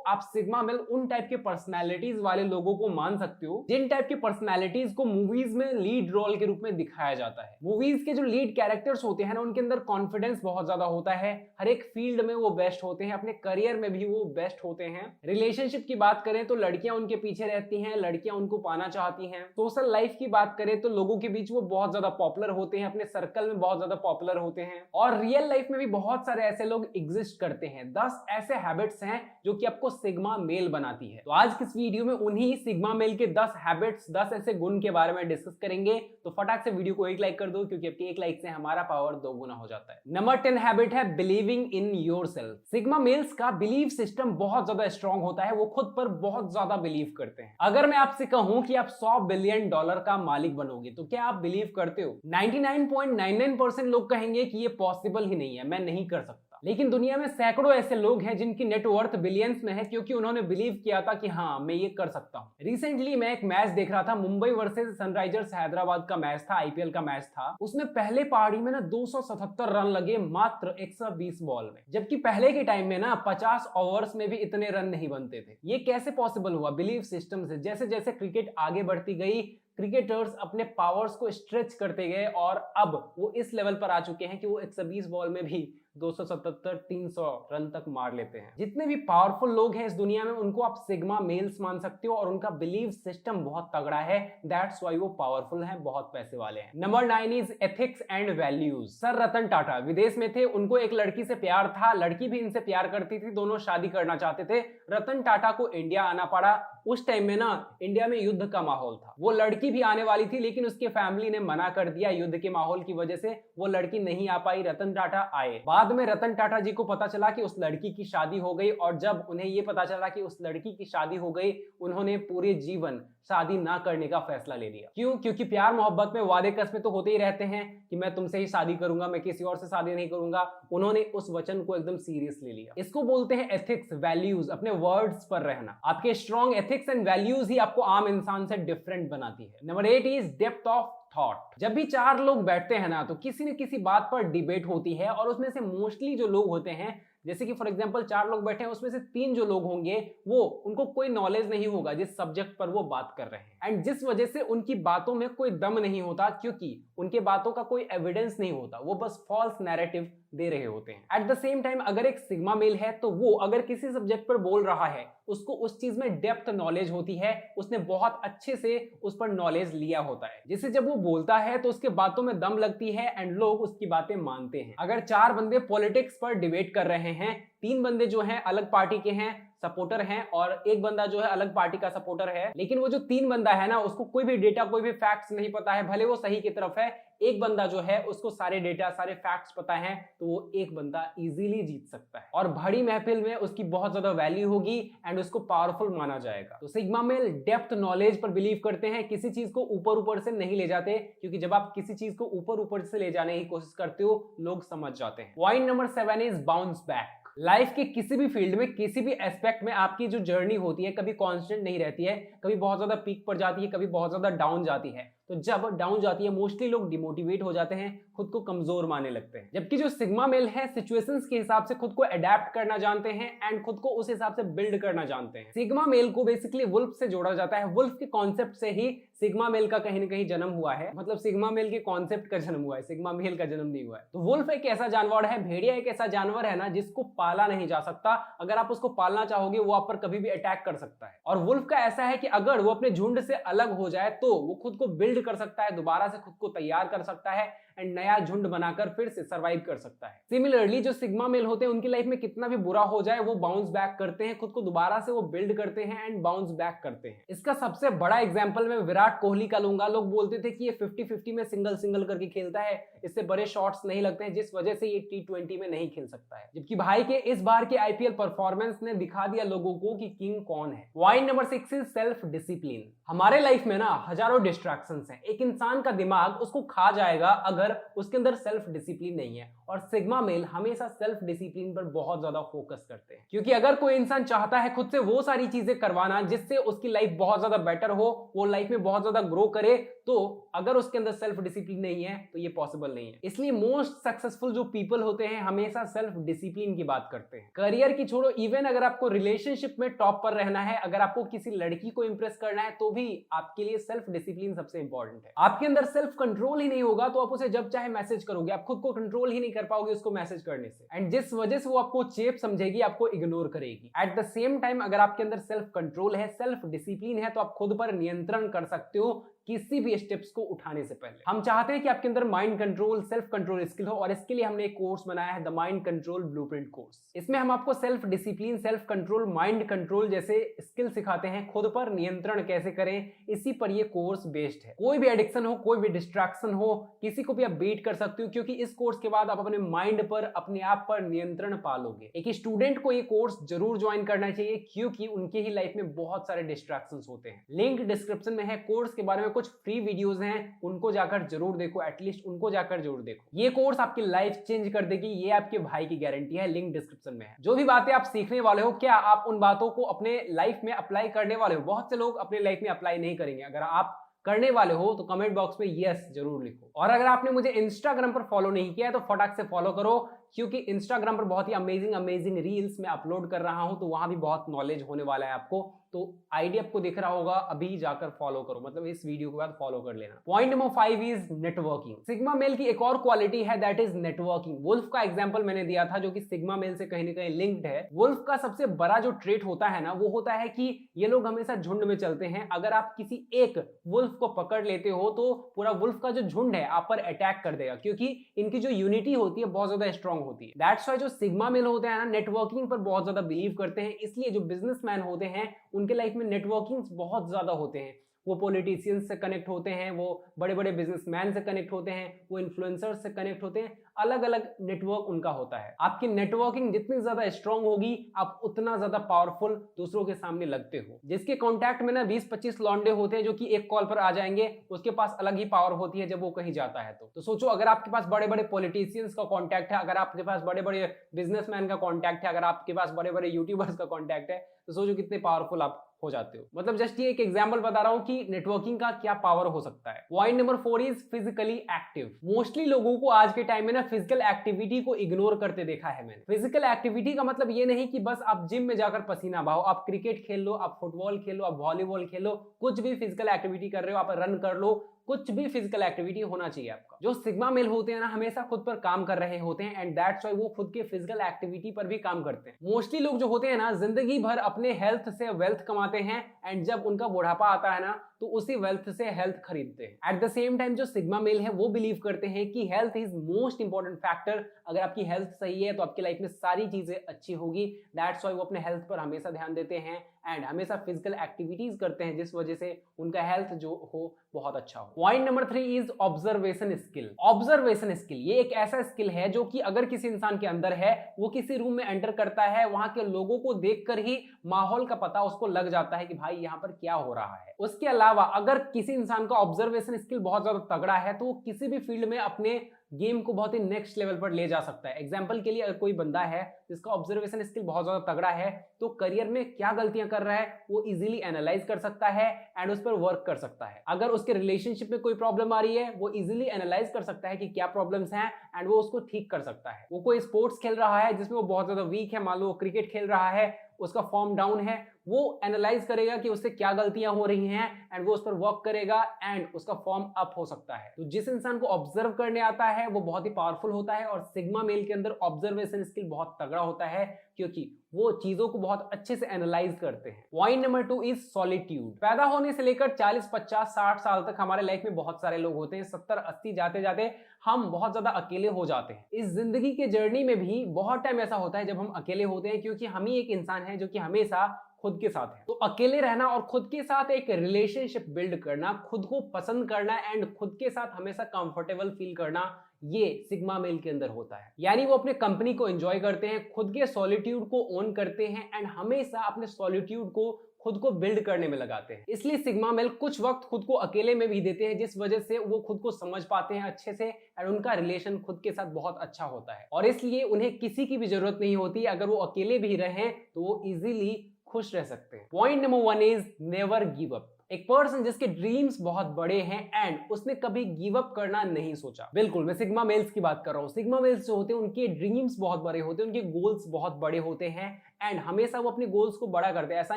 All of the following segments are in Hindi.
आप सिग्मा मेल उन टाइप के पर्सनैलिटीज वाले लोगों को मान सकते हो जिन टाइप की पर्सनैलिटीज को मूवीज में लीड रोल के रूप में दिखाया जाता है। मूवीज के जो लीड कैरेक्टर्स होते हैं ना, उनके अंदर कॉन्फिडेंस बहुत ज्यादा होता है, हर एक फील्ड में वो बेस्ट होते हैं, अपने करियर में भी वो बेस्ट होते हैं। रिलेशनशिप की बात करें तो लड़कियां उनके पीछे रहती हैं, लड़कियां उनको पाना चाहती हैं। सोशल लाइफ की बात करें तो लोगों के बीच वो बहुत ज्यादा पॉपुलर होते हैं, अपने सर्कल में बहुत ज्यादा पॉपुलर होते हैं। और रियल लाइफ में भी बहुत सारे ऐसे लोग एग्जिस्ट करते हैं। 10 ऐसे हैबिट्स हैं जो कि आपको सिग्मा मेल बनाती है। तो आज की इस वीडियो में उन्हीं सिग्मा मेल के 10 हैबिट्स, 10 ऐसे गुण के बारे में डिस्कस करेंगे। तो फटाक से वीडियो को एक लाइक कर दो, क्योंकि आपके एक लाइक से हमारा पावर 2 गुना हो जाता है। नंबर 10 हैबिट है believing in yourself. Sigma males का बिलीव सिस्टम बहुत ज्यादा स्ट्रांग होता है, वो खुद पर बहुत ज्यादा बिलीव करते हैं। अगर मैं आपसे कहूं कि आप $100 बिलियन का मालिक बनोगे, तो क्या आप बिलीव करते हो? 99.99% लोग कहेंगे कि ये पॉसिबल ही नहीं है, मैं नहीं कर सकता। लेकिन दुनिया में सैकड़ों ऐसे लोग हैं जिनकी नेटवर्थ बिलियंस में है, क्योंकि उन्होंने बिलीव किया था कि हाँ, मैं ये कर सकता हूं। रिसेंटली मैं एक मैच देख रहा था, मुंबई वर्सेस सनराइजर्स हैदराबाद का मैच था, आईपीएल का मैच था। उसमें पहले पारी में ना 277 रन लगे मात्र 120 बॉल में, जबकि पहले के टाइम में ना 50 ओवर्स में भी इतने रन नहीं बनते थे। ये कैसे पॉसिबल हुआ? बिलीव सिस्टम से। जैसे जैसे क्रिकेट आगे बढ़ती गई, क्रिकेटर्स अपने पावर्स को स्ट्रेच करते गए और अब वो इस लेवल पर आ चुके हैं कि वो 120 बॉल में भी 277, 300 रन तक मार लेते हैं। जितने भी पावरफुल लोग हैं इस दुनिया में, उनको आप सिग्मा मेल्स मान सकते हो, और उनका बिलीव सिस्टम बहुत तगड़ा है। दैट्स व्हाई वो पावरफुल हैं, बहुत पैसे वाले हैं। Number 9 is ethics and values. Sir Ratan Tata विदेश में थे, उनको एक लड़की से प्यार था, लड़की भी इनसे प्यार करती थी, दोनों शादी करना चाहते थे। रतन टाटा को इंडिया आना पड़ा। उस टाइम में ना इंडिया में युद्ध का माहौल था, वो लड़की भी आने वाली थी, लेकिन उसके फैमिली ने मना कर दिया। युद्ध के माहौल की वजह से वो लड़की नहीं आ पाई, रतन टाटा आए। बाद में रतन टाटा जी को पता चला कि उस लड़की की शादी हो गई, और जब उन्हें ये पता चला कि उस लड़की की शादी हो गई, उन्होंने पूरे जीवन शादी ना करने का फैसला ले लिया। क्यों? क्योंकि प्यार मोहब्बत में वादे कसमें तो होते ही रहते हैं कि मैं तुमसे ही शादी करूंगा, मैं किसी और से शादी नहीं करूंगा। उन्होंने उस वचन को एकदम सीरियस ले लिया। इसको बोलते हैं एथिक्स, वैल्यूज, अपने वर्ड्स पर रहना। आपके स्ट्रॉन्ग एथिक्स एंड वैल्यूज ही आपको आम इंसान से डिफरेंट बनाती है। Number 8 is depth of thought. जब भी 4 लोग बैठते हैं ना, तो किसी न किसी बात पर डिबेट होती है, और उसमें से मोस्टली जो लोग होते हैं, जैसे कि फॉर एग्जांपल 4 लोग बैठे हैं, उसमें से 3 जो लोग होंगे वो उनको कोई नॉलेज नहीं होगा जिस सब्जेक्ट पर वो बात कर रहे हैं, एंड जिस वजह से उनकी बातों में कोई दम नहीं होता, क्योंकि उनके बातों का कोई एविडेंस नहीं होता, वो बस फॉल्स नैरेटिव दे रहे होते हैं। एट द सेम टाइम अगर एक सिग्मा मेल है, तो वो अगर किसी सब्जेक्ट पर बोल रहा है, उसको उस चीज में डेप्थ नॉलेज होती है, उसने बहुत अच्छे से उस पर नॉलेज लिया होता है, जिससे जब वो बोलता है तो उसके बातों में दम लगती है एंड लोग उसकी बातें मानते हैं। अगर 4 बंदे पॉलिटिक्स पर डिबेट कर रहे हैं, 3 बंदे जो हैं अलग पार्टी के हैं, सपोर्टर हैं, और एक बंदा जो है अलग पार्टी का सपोर्टर है, लेकिन वो जो 3 बंदा है ना, उसको कोई भी डेटा, कोई भी फैक्ट्स नहीं पता है, भले वो सही की तरफ है। एक बंदा जो है उसको सारे डेटा, सारे फैक्ट्स पता है, तो वो एक बंदा इजीली जीत सकता है, और बड़ी महफिल में उसकी बहुत ज्यादा वैल्यू होगी एंड उसको पावरफुल माना जाएगा। तो सिग्मा मेल डेप्थ नॉलेज पर बिलीव करते हैं, किसी चीज को ऊपर ऊपर से नहीं ले जाते, क्योंकि जब आप किसी चीज को ऊपर ऊपर से ले जाने की कोशिश करते हो, लोग समझ जाते हैं। Point number 7 is bounce back. Life के किसी भी फील्ड में, किसी भी एस्पेक्ट में आपकी जो जर्नी होती है कभी कांस्टेंट नहीं रहती है, कभी बहुत ज्यादा पीक पर जाती है, कभी बहुत ज्यादा डाउन जाती है। तो जब डाउन जाती है, मोस्टली लोग डिमोटिवेट हो जाते हैं, खुद को कमजोर मानने लगते हैं। जबकि जो सिग्मा मेल है, सिचुएशंस के हिसाब से खुद को अडेप्ट करना जानते हैं एंड खुद को उस हिसाब से बिल्ड करना जानते हैं। सिग्मा मेल को बेसिकली वुल्फ से जोड़ा जाता है। वुल्फ के कॉन्सेप्ट से ही सिग्मा मेल का कहीं ना कहीं जन्म हुआ है, मतलब सिग्मा मेल के कॉन्सेप्ट का जन्म हुआ है, सिग्मा मेल का जन्म नहीं हुआ है। तो वुल्फ एक ऐसा जानवर है, भेड़िया एक ऐसा जानवर है ना, जिसको पाला नहीं जा सकता। अगर आप उसको पालना चाहोगे, वो आप पर कभी भी अटैक कर सकता है। और वुल्फ का ऐसा है कि अगर वो अपने झुंड से अलग हो जाए, तो वो खुद को बिल्ड कर सकता है, दोबारा से खुद को तैयार कर सकता है एंड नया झुंड बनाकर फिर से सरवाइव कर सकता है। सिमिलरली जो सिग्मा मेल होते हैं, उनकी लाइफ में कितना भी बुरा हो जाए, वो बाउंस बैक करते हैं, खुद को दोबारा से वो बिल्ड करते हैं एंड बाउंस बैक करते हैं। इसका सबसे बड़ा एग्जांपल मैं विराट कोहली का लूंगा। लोग बोलते थे कि ये 50-50 में सिंगल सिंगल करके खेलता है, इससे बड़े शॉट्स नहीं लगते हैं, जिस वजह से ये T20 में नहीं खेल सकता है। जबकि भाई के इस बार के आईपीएल परफॉर्मेंस ने दिखा दिया लोगों को कि किंग कौन है। Point number 6 is self discipline. हमारे लाइफ में ना हजारों डिस्ट्रैक्शंस हैं। एक इंसान का दिमाग उसको खा जाएगा अगर अगर उसके अंदर सेल्फ डिसिप्लिन नहीं है। और सिग्मा मेल हमेशा सेल्फ डिसिप्लिन पर बहुत ज्यादा फोकस करते हैं, क्योंकि अगर कोई इंसान चाहता है खुद से वो सारी चीजें करवाना जिससे उसकी लाइफ बहुत ज्यादा बेटर हो, वो लाइफ में बहुत ज्यादा ग्रो करे, तो अगर उसके अंदर सेल्फ डिसिप्लिन नहीं है तो ये पॉसिबल नहीं है। इसलिए मोस्ट सक्सेसफुल जो पीपल होते हैं हमेशा सेल्फ डिसिप्लिन की बात करते हैं। करियर की छोड़ो, इवन अगर आपको रिलेशनशिप में टॉप पर रहना है, अगर आपको किसी लड़की को इंप्रेस करना है, तो भी आपके लिए सेल्फ डिसिप्लिन सबसे इंपॉर्टेंट है। आपके अंदर सेल्फ कंट्रोल ही नहीं होगा तो आप उसे जब चाहे मैसेज करोगे, आप खुद को कंट्रोल ही नहीं कर पाओगे उसको मैसेज करने से, एंड जिस वजह से वो आपको चेप समझेगी, आपको इग्नोर करेगी। एट द सेम टाइम अगर आपके अंदर सेल्फ कंट्रोल है, सेल्फ डिसिप्लिन है, तो आप खुद पर नियंत्रण कर सकते हो किसी भी स्टेप्स को उठाने से पहले। हम चाहते हैं कि आपके अंदर mind control, self control skill हो, और इसके लिए हमने एक कोर्स बनाया है, the mind control blueprint course. इसमें हम आपको self discipline, self control, mind control जैसे स्किल सिखाते हैं, खुद पर नियंत्रण कैसे करें, इसी पर यह कोर्स बेस्ड है। कोई भी एडिक्शन हो, कोई भी डिस्ट्रैक्शन हो, किसी को भी आप बीट कर सकते हो, क्योंकि इस कोर्स के बाद आप अपने माइंड पर, अपने आप पर नियंत्रण पालोगे। एक स्टूडेंट को ये कोर्स जरूर ज्वाइन करना चाहिए, क्योंकि उनके ही लाइफ में बहुत सारे डिस्ट्रैक्शंस होते हैं। लिंक डिस्क्रिप्शन में है। कोर्स के बारे में कुछ फ्री वीडियोस हैं, उनको जाकर जरूर देखो, एटलीस्ट उनको जाकर जरूर देखो। ये कोर्स आपकी लाइफ चेंज कर देगी, ये आपके भाई की गारंटी है। लिंक डिस्क्रिप्शन में है। जो भी बातें आप सीखने वाले हो, क्या आप उन बातों को अपने लाइफ में अप्लाई करने वाले हो? बहुत से लोग अपने लाइफ में अप्लाई नहीं करेंगे। अगर आप करने वाले हो तो कमेंट बॉक्स में यस जरूर लिखो। और अगर आपने मुझे इंस्टाग्राम पर फॉलो नहीं किया है तो फटाक से फॉलो करो, क्योंकि इंस्टाग्राम पर बहुत ही अमेजिंग रील्स मैं अपलोड कर रहा हूं, तो वहां भी बहुत नॉलेज होने वाला है आपको। तो आईडी आपको दिख रहा होगा, अभी जाकर फॉलो करो, मतलब इस वीडियो के बाद फॉलो कर लेना। Point number 5 is networking. Sigma male की एक और क्वालिटी है, दैट इज नेटवर्किंग। वुल्फ का एग्जांपल मैंने दिया था, जो कि सिग्मा मेल से कहीं ना कहीं लिंक्ड है। वुल्फ का सबसे बड़ा जो ट्रेट होता है ना, वो होता है कि ये लोग हमेशा झुंड में चलते हैं। अगर आप किसी एक वुल्फ को पकड़ लेते हो तो पूरा वुल्फ का जो झुंड है आप पर अटैक कर देगा, क्योंकि इनकी जो यूनिटी होती है बहुत ज्यादा स्ट्रांग होती है। दैट्स व्हाई जो सिग्मा मेल होते हैं ना, नेटवर्किंग पर बहुत ज्यादा बिलीव करते हैं। इसलिए जो बिजनेसमैन होते हैं उनके लाइफ में नेटवर्किंग बहुत ज्यादा होते हैं। वो पॉलिटिशियंस से कनेक्ट होते हैं, वो बड़े बड़े बिजनेसमैन से कनेक्ट होते हैं, वो इन्फ्लुएंसर्स से कनेक्ट होते हैं। अलग अलग नेटवर्क उनका होता है। आपकी नेटवर्किंग जितनी ज्यादा स्ट्रांग होगी, आप उतना ज्यादा पावरफुल दूसरों के सामने लगते हो। जिसके कॉन्टैक्ट में ना 20-25 लॉन्डे होते हैं, जो कि एक कॉल पर आ जाएंगे, उसके पास अलग ही पावर होती है जब वो कहीं जाता है। तो सोचो, अगर आपके पास बड़े बड़े पॉलिटिशियंस का कॉन्टैक्ट है, अगर आपके पास बड़े बड़े बिजनेसमैन का कॉन्टैक्ट है, अगर आपके पास बड़े बड़े यूट्यूबर्स का कॉन्टैक्ट है, तो सोचो कितने पावरफुल आप हो जाते हो। मतलब जस्ट ये एक एग्जांपल बता रहा हूं कि नेटवर्किंग का क्या पावर हो सकता है। Point number 4 is physically active. Mostly लोगों को आज के टाइम में ना फिजिकल एक्टिविटी को इग्नोर करते देखा है मैंने। फिजिकल एक्टिविटी का मतलब ये नहीं कि बस आप जिम में जाकर पसीना बहाओ। आप क्रिकेट खेल लो, आप फुटबॉल खेलो, आप वॉलीबॉल खेलो, कुछ भी फिजिकल एक्टिविटी कर रहे हो, आप रन कर लो, कुछ भी फिजिकल एक्टिविटी होना चाहिए आपका। जो सिग्मा मेल होते हैं ना, हमेशा खुद पर काम कर रहे होते हैं, एंड दैट्स व्हाई वो खुद के फिजिकल एक्टिविटी पर भी काम करते हैं। मोस्टली लोग जो होते हैं ना, जिंदगी भर अपने हेल्थ से वेल्थ कमाते हैं, एंड जब उनका बुढ़ापा आता है ना, तो उसी वेल्थ से हेल्थ खरीदते हैं। एट द सेम टाइम जो सिग्मा मेल है वो बिलीव करते हैं कि health is most important factor. अगर आपकी हेल्थ सही है तो आपकी लाइफ में सारी चीजें अच्छी होगी। दैट्स व्हाई वो अपने हेल्थ पर हमेशा ध्यान देते हैं, एंड हमेशा फिजिकल एक्टिविटीज करते हैं, जिस वजह से उनका हेल्थ जो हो बहुत अच्छा हो। Point number 3 is observation skill. Observation skill ये एक ऐसा स्किल है जो कि अगर किसी इंसान के अंदर है, वो किसी रूम में एंटर करता है, वहां के लोगों को देखकर ही माहौल का पता उसको लग जाता है कि भाई यहाँ पर क्या हो रहा है। उसके अलावा अगर किसी इंसान का ऑब्जर्वेशन स्किल बहुत ज्यादा तगड़ा है, तो वो किसी भी फील्ड में अपने गेम को बहुत ही नेक्स्ट लेवल पर ले जा सकता है। एग्जांपल के लिए, अगर कोई बंदा है जिसका ऑब्जर्वेशन स्किल बहुत ज्यादा तगड़ा है, तो करियर में क्या गलतियां कर रहा है वो इजीली एनालाइज कर सकता है एंड उस पर वर्क कर सकता है। अगर उसके रिलेशनशिप में कोई प्रॉब्लम आ रही है, वो इजीली एनालाइज कर सकता है कि क्या प्रॉब्लम्स हैं, एंड वो उसको ठीक कर सकता है। वो कोई स्पोर्ट्स खेल रहा है जिसमें वो बहुत ज्यादा वीक है, मान लो क्रिकेट खेल रहा है, उसका फॉर्म डाउन है, वो एनालाइज करेगा कि उससे क्या गलतियां हो रही हैं, एंड वो उस पर वर्क करेगा, एंड उसका फॉर्म अप हो सकता है। तो जिस इंसान को ऑब्जर्व करने आता है वो बहुत ही पावरफुल होता है, और सिग्मा मेल के अंदर ऑब्जर्वेशन स्किल बहुत तगड़ा होता है, क्योंकि वो चीजों को बहुत अच्छे से एनालाइज करते हैं। Point number 2 is solitude. पैदा होने से लेकर 40, 50, 60 साल तक हमारे लाइफ में बहुत सारे लोग होते हैं। 70, 80 जाते जाते हम बहुत ज्यादा अकेले हो जाते हैं। इस जिंदगी के जर्नी में भी बहुत टाइम ऐसा होता है जब हम अकेले होते हैं, क्योंकि हम ही एक इंसान है जो कि हमेशा खुद के साथ है। तो अकेले रहना और खुद के साथ एक रिलेशनशिप बिल्ड करना, खुद को पसंद करना, एंड खुद के साथ हमेशा कंफर्टेबल फील करना, ये सिग्मा मेल के अंदर होता है। यानी वो अपने कंपनी को एंजॉय करते हैं, खुद के सॉलिट्यूड को ओन करते हैं एंड हमेशा अपने सॉलिट्यूड को खुद को बिल्ड करने में लगाते हैं। इसलिए सिग्मा मेल कुछ वक्त खुद को अकेले में भी देते हैं, जिस वजह से वो खुद को समझ पाते हैं अच्छे से एंड उनका रिलेशन खुद के साथ बहुत अच्छा होता है और इसलिए उन्हें किसी की भी जरूरत नहीं होती। अगर वो अकेले भी रहें तो वो इजीली खुश रह सकते हैं। Point number 1 is never give up. एक पर्सन जिसके ड्रीम्स बहुत बड़े हैं एंड उसने कभी गिव अप करना नहीं सोचा। बिल्कुल, मैं सिग्मा मेल्स की बात कर रहा हूं। सिग्मा मेल्स जो होते हैं उनके ड्रीम्स बहुत बड़े होते हैं, उनके गोल्स बहुत बड़े होते हैं एंड हमेशा वो अपने गोल्स को बड़ा करते हैं। ऐसा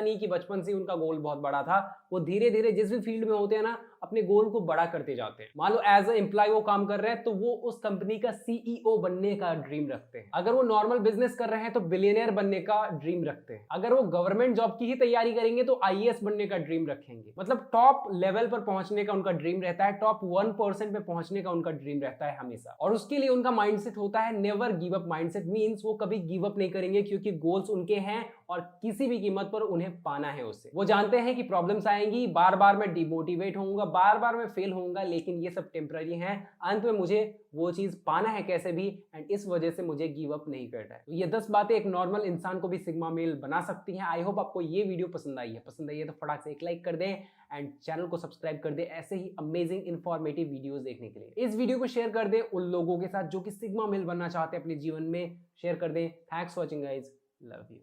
नहीं कि बचपन से उनका गोल बहुत बड़ा था, वो धीरे धीरे जिस भी फील्ड में होते हैं ना अपने गोल को बड़ा करते जाते हैं। मान लो एज अ एम्प्लॉय वो काम कर रहे हैं तो वो उस कंपनी का सीईओ बनने का ड्रीम रखते हैं। अगर वो नॉर्मल बिजनेस कर रहे हैं तो बिलियनियर बनने का ड्रीम रखते हैं। अगर वो गवर्नमेंट जॉब की ही तैयारी करेंगे तो आईएएस बनने का ड्रीम रखेंगे। मतलब टॉप लेवल पर पहुंचने का उनका ड्रीम रहता है, टॉप 1% पे पहुंचने का उनका ड्रीम रहता है हमेशा। और उसके लिए उनका माइंडसेट होता है never give up mindset. Means वो कभी गिव अप नहीं करेंगे क्योंकि गोल्स उनके हैं और किसी भी कीमत पर उन्हें पाना है उससे। वो जानते हैं कि प्रॉब्लम्स आएंगी, बार बार मैं डिमोटिवेट होऊंगा, बार बार मैं फेल होऊंगा, लेकिन ये सब टेम्पररी हैं। अंत में मुझे वो चीज पाना है कैसे भी एंड इस वजह से मुझे गिव अप नहीं करना है। तो ये 10 बातें एक नॉर्मल इंसान को भी सिग्मा मेल बना सकती हैं। आई होप आपको ये वीडियो पसंद आई है। पसंद आई है तो फटाक से एक लाइक कर दें एंड चैनल को सब्सक्राइब कर दें ऐसे ही अमेजिंग इंफॉर्मेटिव वीडियोस देखने के लिए। इस वीडियो को शेयर कर दें उन लोगों के साथ जो कि सिग्मा मेल बनना चाहते हैं अपने जीवन में। शेयर कर दें। Thanks for watching guys, love you.